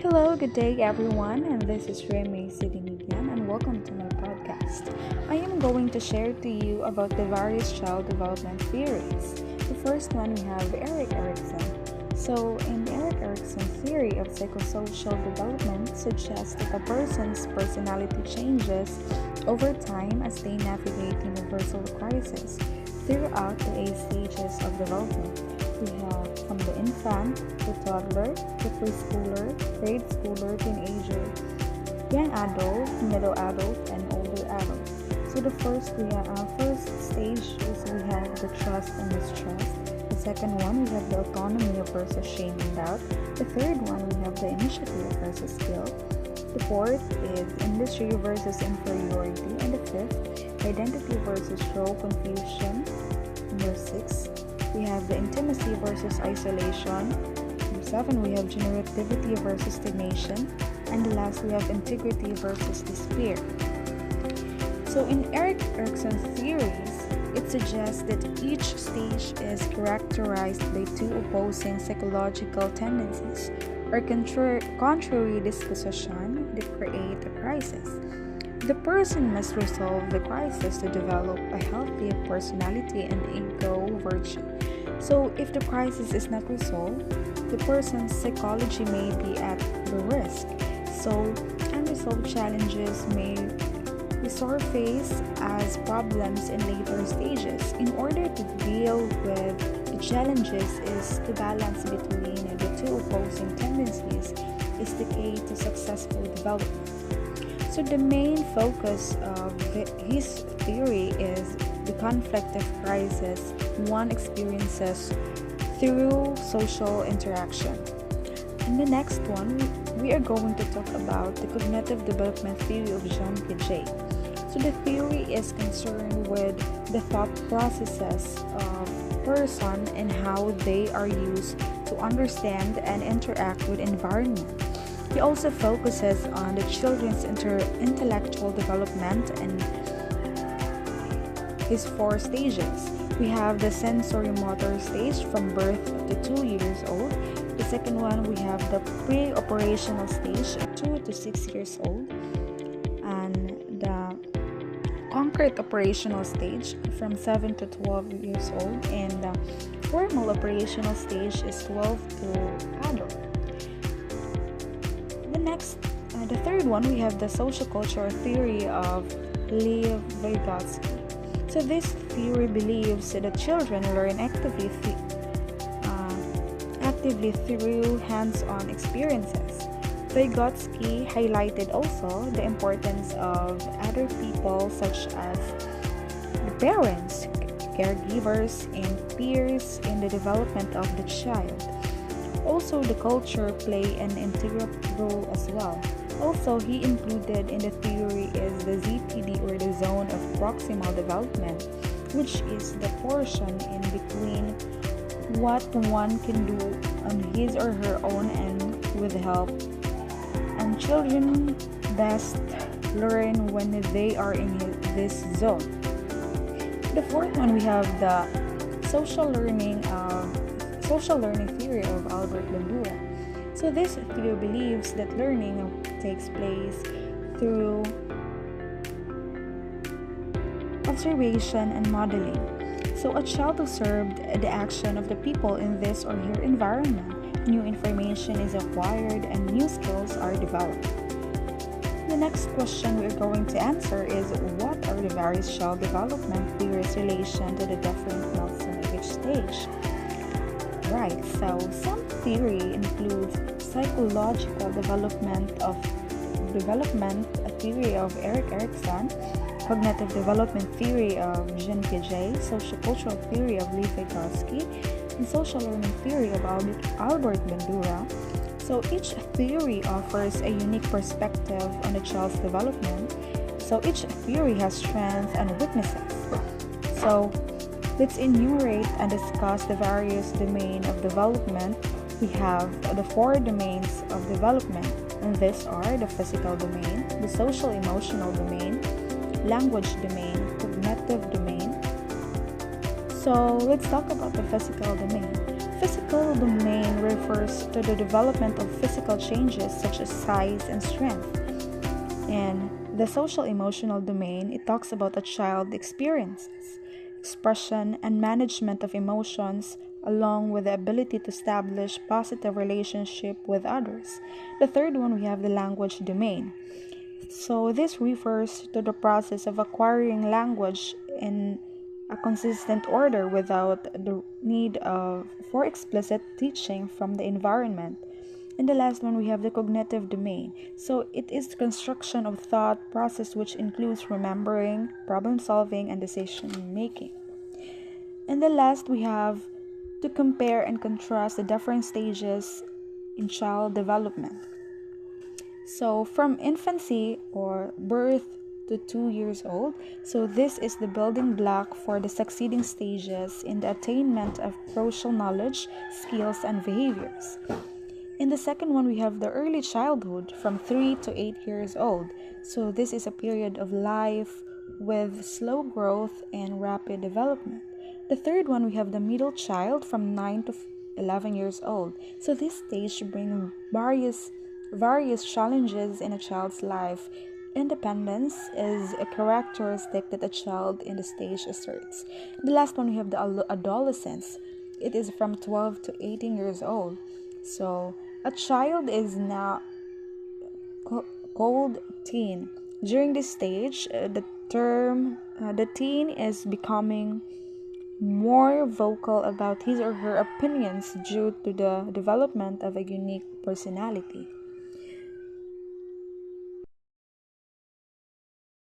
Hello, good day everyone, and this is Remy sitting again, and welcome to my podcast. I am going to share to you about the various child development theories. The first one we have Erik Erikson. So, in Erik Erikson's theory of psychosocial development suggests that a person's personality changes over time as they navigate universal crises throughout the 8 stages of development. We have from the infant, the toddler, the preschooler, grade schooler, teenager, young adult, middle adult, and older adult. So the first stage is we have the trust and mistrust. The second one we have the autonomy versus shame and doubt. The third one we have the initiative versus skill. The fourth is industry versus inferiority, and the fifth identity versus role confusion. Number six, we have the intimacy versus isolation. Number seven, we have generativity versus stagnation. And the last, we have integrity versus despair. So in Erik Erikson's theories, it suggests that each stage is characterized by two opposing psychological tendencies or contrary disposition that create a crisis. The person must resolve the crisis to develop a healthy personality and ego virtue. So, if the crisis is not resolved, the person's psychology may be at the risk. So, unresolved challenges may resurface as problems in later stages. In order to deal with the challenges is to balance between the two opposing tendencies is the key to successful development. So the main focus of his theory is the conflict of crisis one experiences through social interaction. In the next one, we are going to talk about the cognitive development theory of Jean Piaget. So the theory is concerned with the thought processes of person and how they are used to understand and interact with environment. He also focuses on the children's intellectual development and his 4 stages. We have the sensory-motor stage from birth to 2 years old. The second one, we have the pre-operational stage, 2 to 6 years old. And the concrete operational stage from 7 to 12 years old. And the formal operational stage is 12 to adult. The third one, we have the social cultural theory of Lev Vygotsky. So this theory believes that children learn actively through hands-on experiences. Vygotsky highlighted also the importance of other people such as the parents, caregivers, and peers in the development of the child. Also, the culture play an integral role as well. Also, he included in the theory is the ZPD or the zone of proximal development, which is the portion in between what one can do on his or her own and with help. And children best learn when they are in this zone. The fourth one, we have the social learning theory of Albert Bandura. So this theory believes that learning takes place through observation and modeling. So a child observed the action of the people in this or her environment. New information is acquired and new skills are developed. The next question we're going to answer is, what are the various child development theories relation to the different milestone of each stage? Right, so some theory includes psychological development, a theory of Erik Erikson, cognitive development theory of Jean Piaget, sociocultural theory of Lev Vygotsky, and social learning theory of Albert Bandura. So each theory offers a unique perspective on a child's development. So each theory has strengths and weaknesses. So let's enumerate and discuss the various domains of development. We have the 4 domains of development, and these are the physical domain, the social-emotional domain, language domain, cognitive domain. So let's talk about the physical domain. physical domain refers to the development of physical changes such as size and strength. And the social emotional domain, it talks about a child experiences, expression, and management of emotions, along with the ability to establish positive relationship with others. The third one, we have the language domain. So this refers to the process of acquiring language in a consistent order without the need for explicit teaching from the environment. And the last one, we have the cognitive domain. So it is the construction of thought process which includes remembering, problem solving, and decision making. And the last, we have to compare and contrast the different stages in child development. So from infancy or birth to 2 years old, so this is the building block for the succeeding stages in the attainment of crucial knowledge, skills, and behaviors. In the second one, we have the early childhood from 3 to 8 years old. So this is a period of life with slow growth and rapid development. The third one, we have the middle child from 9 to 11 years old. So this stage brings various challenges in a child's life. Independence is a characteristic that a child in the stage asserts. The last one, we have the adolescence. It is from 12 to 18 years old. So a child is now called teen. During this stage, the teen is becoming more vocal about his or her opinions due to the development of a unique personality.